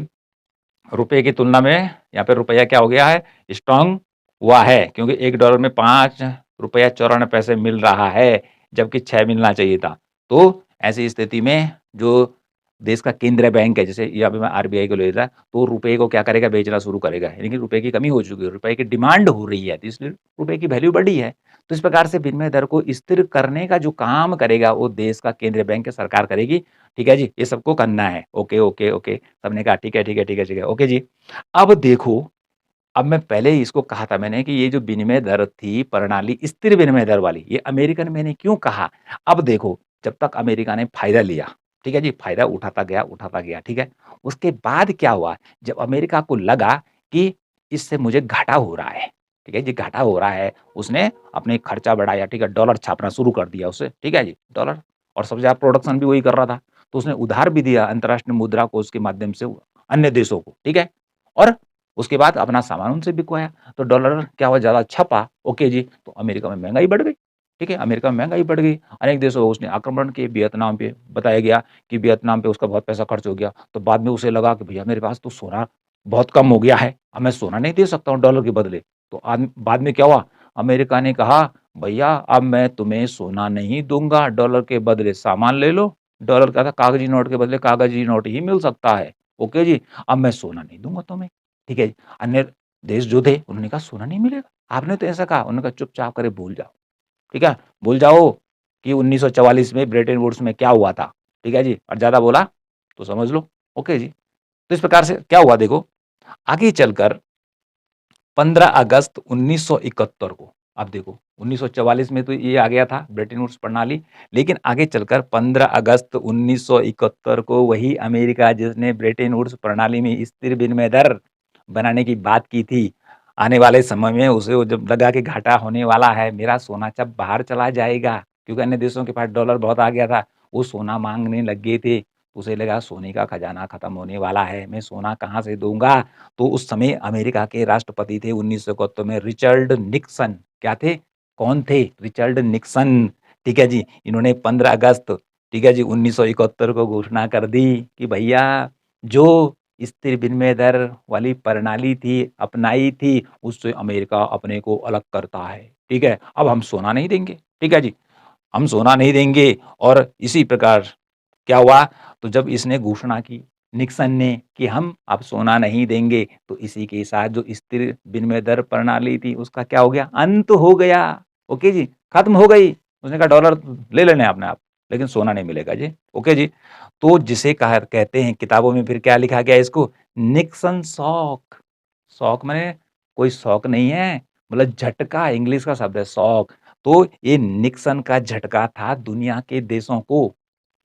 रुपए की तुलना में यहाँ पे रुपया क्या हो गया है, स्ट्रांग हुआ है, क्योंकि $1 में ₹5.94 मिल रहा है, जबकि 6 मिलना चाहिए था। तो ऐसी स्थिति में जो देश का केंद्रीय बैंक है, जैसे यहाँ पे मैं आरबीआई को ले रहा, तो रुपए को क्या करेगा, बेचना शुरू करेगा। यानी कि रुपए की कमी हो चुकी है, रुपए की डिमांड हो रही है, तो इसलिए रुपए की वैल्यू बढ़ी है। तो इस प्रकार से विनिमय दर को स्थिर करने का जो काम करेगा, वो देश का केंद्रीय बैंक या सरकार करेगी, ठीक है जी? ये सबको करना है। Okay, okay, okay. सबने कहा ठीक है, ठीक है, ठीक है, ठीक है, ओके जी। अब देखो, अब मैं पहले ही इसको कहा था मैंने कि ये जो विनिमय दर थी प्रणाली, स्थिर विनिमय दर वाली, ये अमेरिकन मैंने क्यों कहा? अब देखो, जब तक अमेरिका ने फ़ायदा लिया, ठीक है जी? फ़ायदा उठाता गया, ठीक है? उसके बाद क्या हुआ, जब अमेरिका को लगा कि इससे मुझे घाटा हो रहा है, ठीक है जी? घाटा हो रहा है, उसने अपने खर्चा बढ़ाया, ठीक है? डॉलर छापना शुरू कर दिया उसे, ठीक है जी? डॉलर, और सबसे ज़्यादा प्रोडक्शन भी वही कर रहा था। तो उसने उधार भी दिया अंतर्राष्ट्रीय मुद्रा कोष के माध्यम से अन्य देशों को, ठीक है? और उसके बाद अपना सामान उनसे बिकवाया, तो डॉलर क्या हुआ, ज़्यादा छपा, ओके जी, तो अमेरिका में महँगाई बढ़ गई, ठीक है? अमेरिका में महँगाई बढ़ गई, अनेक देशों पे उसने आक्रमण किए, वियतनाम पे बताया गया कि वियतनाम पे उसका बहुत पैसा खर्च हो गया, तो बाद में उसे लगा कि भैया मेरे पास तो सोना बहुत कम हो गया है, अब मैं सोना नहीं दे सकता हूँ डॉलर के बदले, तो बाद में क्या हुआ, अमेरिका ने कहा, भैया अब मैं तुम्हें सोना नहीं दूँगा डॉलर के बदले, सामान ले लो, डॉलर क्या था, कागज़ी नोट के बदले कागज़ी नोट ही मिल सकता है, ओके जी, अब मैं सोना नहीं दूँगा तुम्हें। ठीक है? अन्य देश जो थे उन्होंने कहा सोना नहीं मिलेगा। आपने तो ऐसा कहा, उन्होंने कहा चुपचाप करे भूल जाओ, ठीक है? भूल जाओ कि 1944 में ब्रेटन वुड्स में क्या हुआ था। ठीक है जी, और ज़्यादा बोला तो समझ लो। ओके जी। तो इस प्रकार से क्या हुआ देखो, आगे चलकर 15 अगस्त 1971 को, अब देखो 1944 में तो ये आ गया था ब्रेटन वुड्स प्रणाली, लेकिन आगे चलकर 15 अगस्त 1971 को वही अमेरिका जिसने ब्रेटन वुड्स प्रणाली में स्थिर विनिमय दर बनाने की बात की थी, आने वाले समय में उसे वो जब लगा कि घाटा होने वाला है, मेरा सोना जब बाहर चला जाएगा, क्योंकि अन्य देशों के पास डॉलर बहुत आ गया था, वो सोना मांगने लग गए थे, उसे लगा सोने का खजाना खत्म होने वाला है, मैं सोना कहाँ से दूंगा। तो उस समय अमेरिका के राष्ट्रपति थे 1971 में रिचर्ड निक्सन। क्या थे? कौन थे? Richard Nixon. ठीक है जी। इन्होंने 15 अगस्त, ठीक है जी, 1971 को घोषणा कर दी कि भैया जो स्थिर विनिमय दर वाली प्रणाली थी, अपनाई थी, उससे अमेरिका अपने को अलग करता है। ठीक है? अब हम सोना नहीं देंगे। ठीक है जी। हम सोना नहीं देंगे और इसी प्रकार क्या हुआ? तो जब इसने घोषणा की निक्सन ने कि हम अब सोना नहीं देंगे, तो इसी के साथ जो स्थिर विनिमय दर प्रणाली थी उसका क्या हो गया? अंत हो गया। ओके जी, खत्म हो गई। उसने कहा डॉलर ले लेने अपने आप, लेकिन सोना नहीं मिलेगा जी। ओके जी। तो जिसे कहा कहते हैं किताबों में फिर क्या लिखा गया इसको? Nixon shock. शॉक माने कोई शौक नहीं है, मतलब झटका, इंग्लिश का शब्द है शॉक। तो ये निक्सन का झटका था दुनिया के देशों को,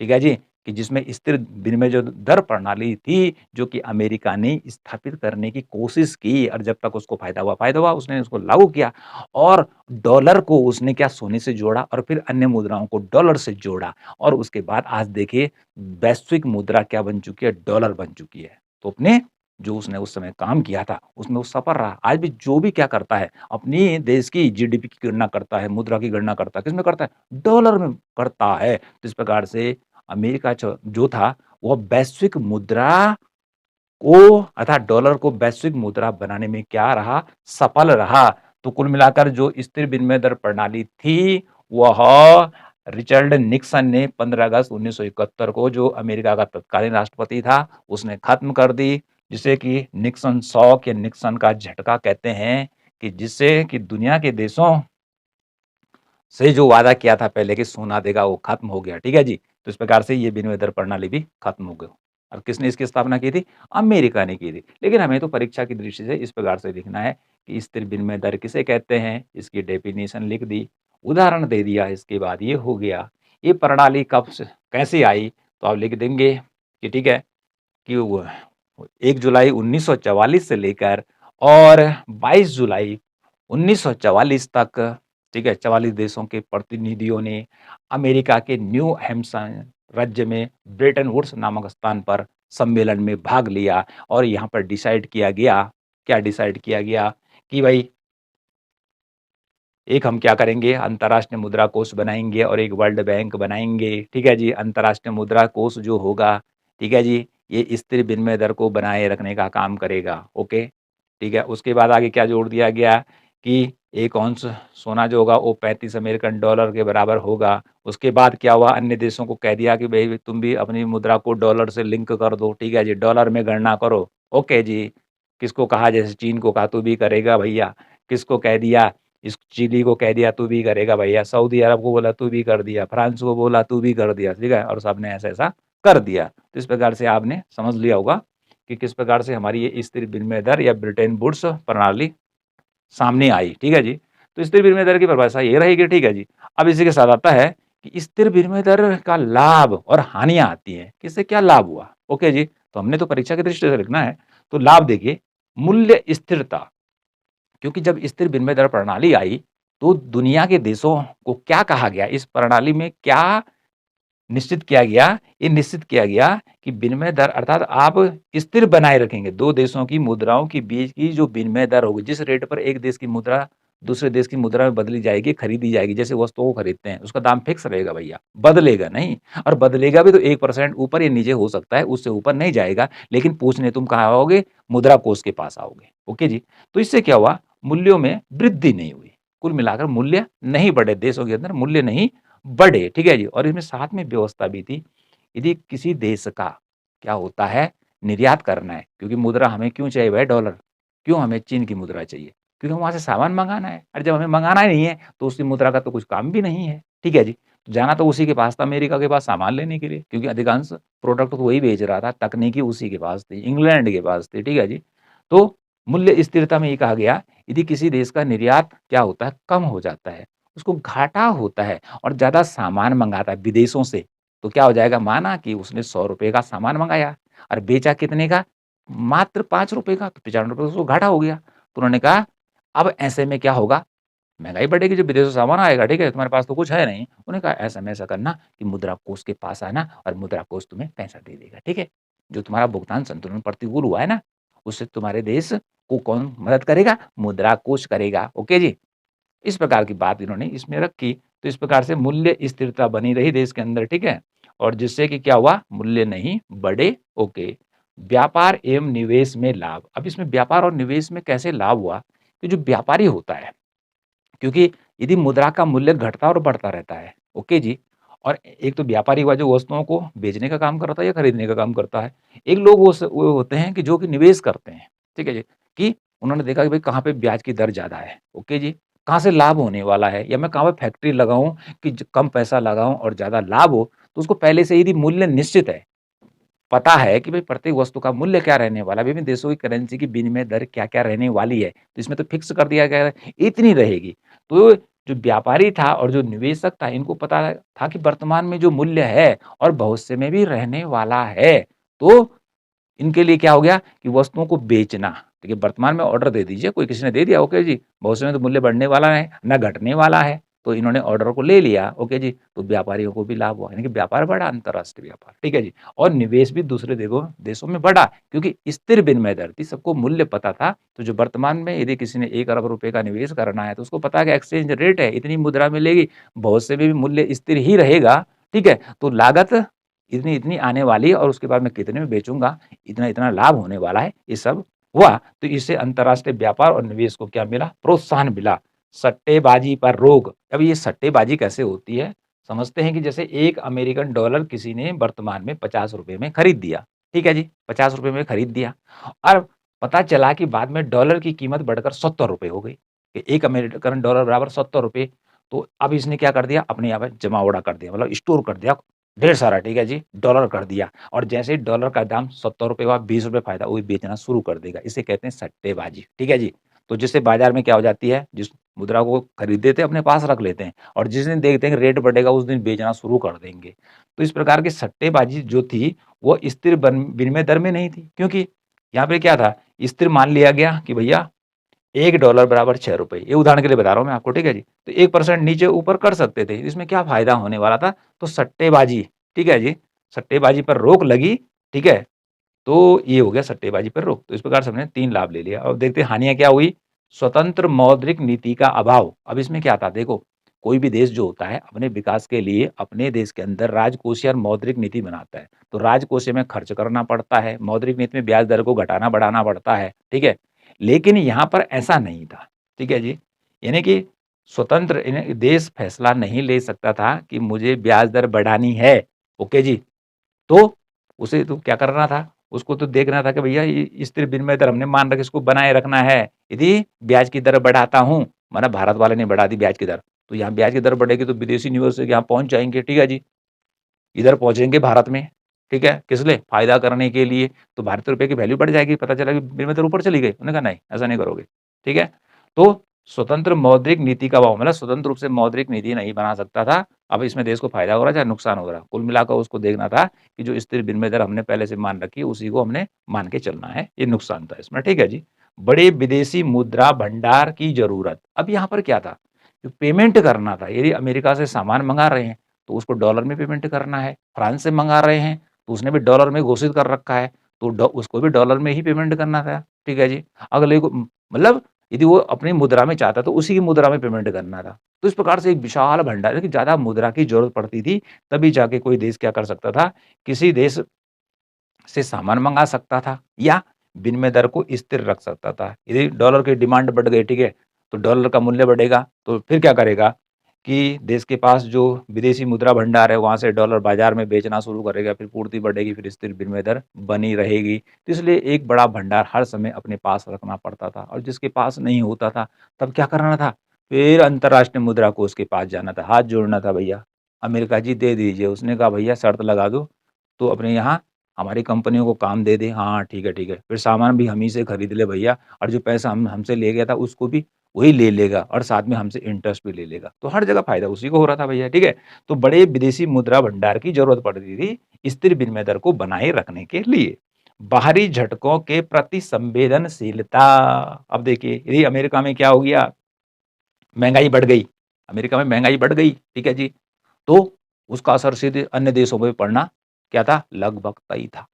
ठीक है जी, कि जिसमें स्थिर विनिमय जो दर प्रणाली थी, जो कि अमेरिका ने स्थापित करने की कोशिश की और जब तक उसको फ़ायदा हुआ, उसने उसको लागू किया और डॉलर को उसने क्या सोने से जोड़ा और फिर अन्य मुद्राओं को डॉलर से जोड़ा और उसके बाद आज देखिए वैश्विक मुद्रा क्या बन चुकी है? डॉलर बन चुकी है। तो अपने जो उसने उस समय काम किया था, उसमें वो सफल रहा। आज भी जो भी क्या करता है, अपनी देश की जीडीपी की गणना करता है, मुद्रा की गणना करता है, किसमें करता है? डॉलर में करता है। तो इस प्रकार से अमेरिका जो था, वह वैश्विक मुद्रा को अर्थात डॉलर को वैश्विक मुद्रा बनाने में क्या रहा? सफल रहा। तो कुल मिलाकर जो स्थिर विनिमय दर प्रणाली थी, वह रिचर्ड निक्सन ने 15 अगस्त 1971 को, जो अमेरिका का तत्कालीन राष्ट्रपति था, उसने खत्म कर दी, जिसे कि निक्सन शॉक या निक्सन का झटका कहते हैं, कि जिससे कि दुनिया के देशों से जो वादा किया था पहले कि सोना देगा, वो खत्म हो गया। ठीक है जी। तो इस प्रकार से ये विनिमय दर प्रणाली भी खत्म हो गई और किसने इसकी स्थापना की थी? अमेरिका ने की थी। लेकिन हमें तो परीक्षा की दृष्टि से इस प्रकार से लिखना है कि स्थिर विनिमय दर किसे कहते हैं, इसकी डेफिनेशन लिख दी, उदाहरण दे दिया, इसके बाद ये हो गया। ये प्रणाली कब से कैसे आई? तो आप लिख देंगे कि ठीक है, कि वो 1 जुलाई 1944 से लेकर और 22 जुलाई 1944 तक, ठीक है, 44 देशों के प्रतिनिधियों ने अमेरिका के न्यू हैम्पशायर राज्य में ब्रेटन वुड्स नामक स्थान पर सम्मेलन में भाग लिया और यहाँ पर डिसाइड किया गया, क्या डिसाइड किया गया? कि भाई एक हम क्या करेंगे, अंतर्राष्ट्रीय मुद्रा कोष बनाएँगे और एक वर्ल्ड बैंक बनाएँगे, ठीक है जी। अंतर्राष्ट्रीय मुद्रा कोष जो होगा, ठीक है जी, ये स्थिर विनिमय दर को बनाए रखने का काम करेगा, ओके, ठीक है। उसके बाद आगे क्या जोड़ दिया गया कि 1 औंस सोना जो होगा वो 35 अमेरिकन डॉलर के बराबर होगा। उसके बाद क्या हुआ, अन्य देशों को कह दिया कि भई तुम भी अपनी मुद्रा को डॉलर से लिंक कर दो, ठीक है जी, डॉलर में गणना करो, ओके जी। किसको कहा, जैसे चीन को कहा तू भी करेगा भैया, किसको कह दिया, इस चिली को कह दिया तू भी करेगा भैया, सऊदी अरब को बोला तू भी कर दिया, फ्रांस को बोला तू भी कर दिया, ठीक है? और सबने ऐसा-ऐसा कर दिया। तो इस प्रकार से आपने समझ लिया होगा कि किस प्रकार से हमारी ये स्थिर विनिमय दर या ब्रिटेन वुड्स प्रणाली सामने आई, ठीक है जी? तो स्थिर विनिमय दर की परिभाषा ये रहेगी, ठीक है जी? अब इसी के साथ आता है कि स्थिर विनिमय दर का लाभ और हानियाँ आती हैं, कि इससे क्या लाभ हुआ? ओके जी, तो हमने तो परीक्षा की दृष्टि से लिखना है, तो लाभ देखिए, मूल्य स्थिरता, क्योंकि जब स्थिर विनिमय दर प्रणाली आई, तो दुनिया के देशों को क्या कहा गया, इस प्रणाली में क्या निश्चित किया गया? ये निश्चित किया गया कि विनिमय दर अर्थात आप स्थिर बनाए रखेंगे। 2 देशों की मुद्राओं के बीच की जो विनिमय दर होगी, जिस रेट पर एक देश की मुद्रा दूसरे देश की मुद्रा में बदली जाएगी, खरीदी जाएगी, जैसे वस्तुओं को खरीदते हैं, उसका दाम फिक्स रहेगा भैया, बदलेगा नहीं। और बदलेगा भी तो 1% ऊपर या नीचे हो सकता है, उससे ऊपर नहीं जाएगा। लेकिन पूछने तुम कहाँ आओगे? मुद्रा कोष के पास आओगे। ओके जी। तो इससे क्या हुआ? मूल्यों में वृद्धि नहीं हुई। कुल मिलाकर मूल्य नहीं बढ़े, देशों के अंदर मूल्य नहीं बढ़े, ठीक है जी। और इसमें साथ में व्यवस्था भी थी, यदि किसी देश का क्या होता है, निर्यात करना है, क्योंकि मुद्रा हमें क्यों चाहिए भाई डॉलर? क्यों हमें चीन की मुद्रा चाहिए? क्योंकि हमें वहाँ से सामान मँगाना है और जब हमें मँगाना ही नहीं है, तो उसकी मुद्रा का तो कुछ काम भी नहीं है, ठीक है जी। जाना तो उसी के पास था अमेरिका के पास सामान लेने के लिए, क्योंकि अधिकांश प्रोडक्ट तो वही बेच रहा था, तकनीकी उसी के पास थी, इंग्लैंड के पास थी, ठीक है जी। तो मूल्य स्थिरता में ये कहा गया, यदि किसी देश का निर्यात क्या होता है, कम हो जाता है, उसको घाटा होता है और ज़्यादा सामान मँगाता है विदेशों से, तो क्या हो जाएगा, माना कि उसने ₹100 का सामान मँगाया और बेचा कितने का? मात्र ₹5 का, तो ₹95 उसको घाटा हो गया। तो उन्होंने कहा, अब ऐसे में क्या होगा? महँगाई बढ़ेगी, जो विदेशों से सामान आएगा, ठीक है? तुम्हारे पास तो कुछ है नहीं। उन्होंने कहा ऐसा में ऐसा करना कि मुद्रा कोष के पास आना और मुद्रा कोष तुम्हें पैसा दे देगा, ठीक है? जो तुम्हारा भुगतान संतुलन प्रतिकूल हुआ है ना, उससे तुम्हारे देश को कौन मदद करेगा? मुद्रा कोष करेगा, ओके जी? इस प्रकार की बात इन्होंने इसमें रखी, तो इस प्रकार से मूल्य स्थिरता बनी रही देश के अंदर, ठीक है? और जिससे कि क्या हुआ? मूल्य नहीं बढ़े, ओके। व्यापार एवं निवेश में लाभ। अब इसमें व्यापार और निवेश में कैसे लाभ हुआ? कि जो व्यापारी होता है, क्योंकि यदि मुद्रा का मूल्य घटता और बढ़ता रहता है, ओके जी। और एक तो व्यापारी हुआ जो वस्तुओं को बेचने का काम करता है या खरीदने का काम करता है। एक लोग वो होते हैं कि जो कि निवेश करते हैं, ठीक है जी। कि उन्होंने देखा कि भाई कहाँ पे ब्याज की दर ज़्यादा है, ओके जी। कहाँ से लाभ होने वाला है या मैं कहाँ पे फैक्ट्री लगाऊँ कि ज कम पैसा लगाऊँ और ज़्यादा लाभ हो, तो उसको पहले से यदि मूल्य निश्चित है, पता है कि भाई प्रत्येक वस्तु का मूल्य क्या रहने वाला है, विभिन्न देशों की करेंसी की विनिमय दर क्या-क्या रहने वाली है, तो इसमें तो फिक्स कर दिया गया है, इतनी रहेगी। तो जो व्यापारी था और जो निवेशक था, इनको पता था कि वर्तमान में जो मूल्य है और भविष्य में भी रहने वाला है। तो इनके लिए क्या हो गया कि वस्तुओं को बेचना, देखिए वर्तमान में ऑर्डर दे दीजिए, कोई किसी ने दे दिया, ओके जी, भविष्य में तो मूल्य बढ़ने वाला है, ना घटने वाला है, तो इन्होंने ऑर्डर को ले लिया, ओके जी, तो व्यापारियों को भी लाभ हुआ, यानी कि व्यापार बढ़ा, अंतर्राष्ट्रीय व्यापार, ठीक है जी। और निवेश भी दूसरे देगों देशों में बढ़ा, क्योंकि स्थिर विनिमय दर थी, सबको मूल्य पता था, तो जो वर्तमान में यदि किसी ने 1 अरब रुपए का निवेश करना है, तो उसको पता है कि एक्सचेंज रेट है, इतनी मुद्रा मिलेगी, भविष्य में भी मूल्य स्थिर ही रहेगा, ठीक है? तो लागत इतनी-इतनी आने वाली है और उसके बाद मैं कितने में बेचूँगा, इतना-इतना लाभ होने वाला है, ये सब हुआ। तो इससे अंतर्राष्ट्रीय व्यापार और निवेश को क्या मिला? प्रोत्साहन मिला। सट्टेबाजी पर रोक। अब ये सट्टेबाजी कैसे होती है? समझते हैं कि जैसे 1 अमेरिकन डॉलर किसी ने वर्तमान में ₹50 में खरीद दिया, ठीक है जी? ₹50 में खरीद दिया और पता चला कि बाद में डॉलर की कीमत बढ़कर ₹70 हो गई। कि 1 अमेरिकन डॉलर बराबर ₹70। तो अब इसने क्या कर दिया? अपने यहाँ पे जमावड़ा कर दिया, मतलब स्टोर कर दिया ढेर सारा, ठीक है जी? डॉलर कर दिया और जैसे ही डॉलर का दाम ₹70 हुआ, ₹20 फ़ायदा, वो बेचना शुरू कर देगा। इसे कहते हैं सट्टेबाजी, ठीक है जी? तो जिससे बाज़ार में क्या हो जाती है, जिस मुद्रा को खरीदते थे अपने पास रख लेते हैं और जिस दिन देखते हैं कि रेट बढ़ेगा उस दिन बेचना शुरू कर देंगे। तो इस प्रकार की सट्टेबाजी जो थी, वो स्थिर विनिमय दर में नहीं थी, क्योंकि यहाँ पे क्या था, स्थिर मान लिया गया कि भैया $1 बराबर ₹6, ये उदाहरण के लिए बता रहा हूँ मैं आपको, ठीक है जी? तो 1% नीचे-ऊपर कर सकते थे, इसमें क्या फ़ायदा होने वाला था? तो सट्टेबाजी, ठीक है जी? सट्टेबाजी पर रोक लगी, ठीक है? तो ये हो गया सट्टेबाजी पर रोक। तो इस प्रकार से हमने 3 लाभ ले लिया। अब देखते हैं हानियाँ क्या हुई? स्वतंत्र मौद्रिक नीति का अभाव। अब इसमें क्या था? देखो, कोई भी देश जो होता है, अपने विकास के लिए अपने देश के अंदर राजकोषीय और मौद्रिक नीति बनाता है। तो राजकोषीय में खर्च करना पड़ता है, मौद्रिक नीति में ब्याज दर को घटाना-बढ़ाना पड़ता है, ठीक है? लेकिन यहाँ पर ऐसा नहीं था, ठीक है जी? यानी कि स्वतंत्र देश फैसला नहीं ले सकता था कि मुझे ब्याज दर बढ़ानी है, ओके जी? तो उसे तो क्या करना था? उसको तो देखना था कि भैया ये स्थिर विनिमय दर हमने मान रखी, इसको बनाए रखना है। यदि ब्याज की दर बढ़ाता हूँ, माना भारत वाले ने बढ़ा दी ब्याज की दर, तो यहाँ ब्याज की दर बढ़ेगी तो विदेशी निवेशक यहाँ पहुँच जाएँगे, ठीक है जी? इधर पहुँचेंगे भारत में, ठीक है? किस लिए? फ़ायदा करने के लिए, तो भारतीय रुपए की वैल्यू बढ़ जाएगी, पता चला कि विनिमय दर ऊपर चली गई। उन्होंने कहा नहीं, ऐसा नहीं करोगे, ठीक है? तो स्वतंत्र मौद्रिक नीति का अभाव, मतलब स्वतंत्र रूप से मौद्रिक नीति नहीं बना सकता था। अब इसमें देश को फ़ायदा हो रहा है, चाहे नुकसान हो रहा है। कुल मिलाकर उसको देखना था कि जो स्थिर विनिमय दर हमने पहले से मान रखी है, उसी को हमने मान के चलना है। ये नुकसान था इसमें, ठीक है जी? बड़े विदेशी मुद्रा भंडार की ज़रूरत। अब यहाँ पर क्या था? जो पेमेंट करना था, यदि अमेरिका से सामान मँगा रहे हैं, तो उसको डॉलर में पेमेंट करना है। फ्रांस से मँगा रहे हैं, तो उसने भी डॉलर में घोषित कर रखा है, तो उसको भी डॉलर में ही पेमेंट करना था, ठीक है जी। अगले को मतलब यदि वो अपनी मुद्रा में चाहता तो उसी की मुद्रा में पेमेंट करना था। तो इस प्रकार से एक विशाल भंडार, देखिए ज़्यादा मुद्रा की ज़रूरत पड़ती थी, तभी जाके कोई देश क्या कर सकता था, किसी देश से सामान मँगा सकता था या विनिमय दर को स्थिर रख सकता था। यदि डॉलर की डिमांड बढ़ गई, ठीक है, तो डॉलर का मूल्य बढ़ेगा, तो फिर क्या करेगा कि देश के पास जो विदेशी मुद्रा भंडार है, वहाँ से डॉलर बाज़ार में बेचना शुरू करेगा, फिर पूर्ति बढ़ेगी, फिर स्थिर विनिमय दर बनी रहेगी। तो इसलिए एक बड़ा भंडार हर समय अपने पास रखना पड़ता था और जिसके पास नहीं होता था, तब क्या करना था? फिर अंतर्राष्ट्रीय मुद्रा कोष के पास जाना था, हाथ जोड़ना था भैया। अमेरिका जी दे दीजिए। उसने कहा भैया शर्त लगा दो, तो अपने यहाँ हमारी कंपनियों को काम दे दे। हाँ, ठीक है, ठीक है। फिर सामान भी हम ही से खरीद ले भैया और जो पैसा हम हमसे ले गया था उसको भी वही ले लेगा और साथ में हमसे इंटरेस्ट भी ले लेगा। तो हर जगह फ़ायदा उसी को हो रहा था भैया, ठीक है? तो बड़े विदेशी मुद्रा भंडार की ज़रूरत पड़ रही थी स्थिर विनिमय दर को बनाए रखने के लिए। बाहरी झटकों के प्रति संवेदनशीलता। अब देखिए, यदि अमेरिका में क्या हो गया, महँगाई बढ़ गई। अमेरिका में महँगाई बढ़ गई, ठीक है जी। तो उसका असर सीधे अन्य देशों पे पड़ना क्या था? लगभग तय था।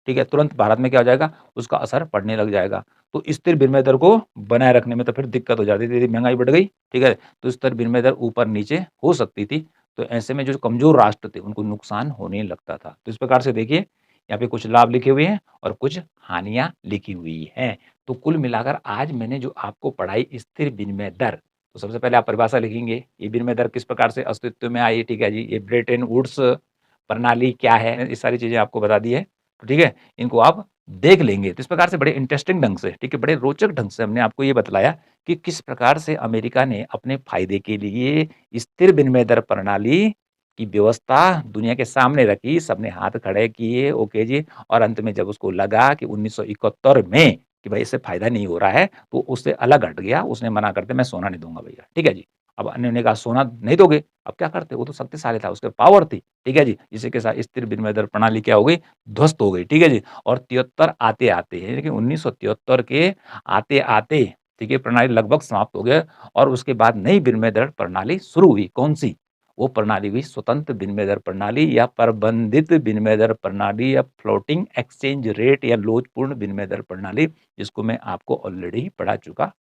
ठीक है, तुरंत भारत में क्या हो जाएगा? उसका असर पड़ने लग जाएगा। तो स्थिर विनिमय दर को बनाए रखने में तो फिर दिक्कत हो जाती थी, यदि महँगाई बढ़ गई, ठीक है? तो स्थिर विनिमय दर ऊपर-नीचे हो सकती थी। तो ऐसे में जो कमज़ोर राष्ट्र थे, उनको नुकसान होने लगता था। तो इस प्रकार से देखिए, यहाँ पे कुछ लाभ लिखे हुए हैं और कुछ हानियाँ लिखी हुई हैं। तो कुल मिलाकर आज मैंने जो आपको पढ़ाई स्थिर विनिमय दर, तो सबसे पहले आप परिभाषा लिखेंगे, ये विनिमय दर किस प्रकार से अस्तित्व में आई, ठीक है जी? ये ब्रेटन वुड्स प्रणाली क्या है? ये सारी चीज़ें आपको बता दी है। तो ठीक है, इनको आप देख लेंगे। तो इस प्रकार से बड़े इंटरेस्टिंग ढंग से, ठीक है, बड़े रोचक ढंग से हमने आपको ये बतलाया कि किस प्रकार से अमेरिका ने अपने फ़ायदे के लिए स्थिर विनिमय दर प्रणाली की व्यवस्था दुनिया के सामने रखी, सबने हाथ खड़े किए, ओके जी, और अंत में जब उसको लगा कि 1971 में कि भाई इससे फ़ायदा नहीं हो रहा है, तो उससे अलग हट गया, उसने मना कर दिया, मैं सोना नहीं दूँगा भैया, ठीक है जी। अब अन्य ने कहा सोना नहीं दोगे, अब क्या करते? वो तो शक्तिशाली था, उसके पावर थी, ठीक है जी। इसी के साथ स्थिर विनिमय दर प्रणाली क्या हो गई? ध्वस्त हो गई, ठीक है जी। और 73 आते-आते यानी कि 1973 के आते-आते, ठीक है, प्रणाली लगभग समाप्त हो गया और उसके बाद नई विनिमय दर प्रणाली शुरू हुई, कौन-सी? वो प्रणाली हुई स्वतंत्र विनिमय दर प्रणाली या प्रबंधित विनिमय दर प्रणाली या फ्लोटिंग एक्सचेंज रेट या लोचपूर्ण विनिमय दर प्रणाली, जिसको मैं आपको ऑलरेडी पढ़ा चुका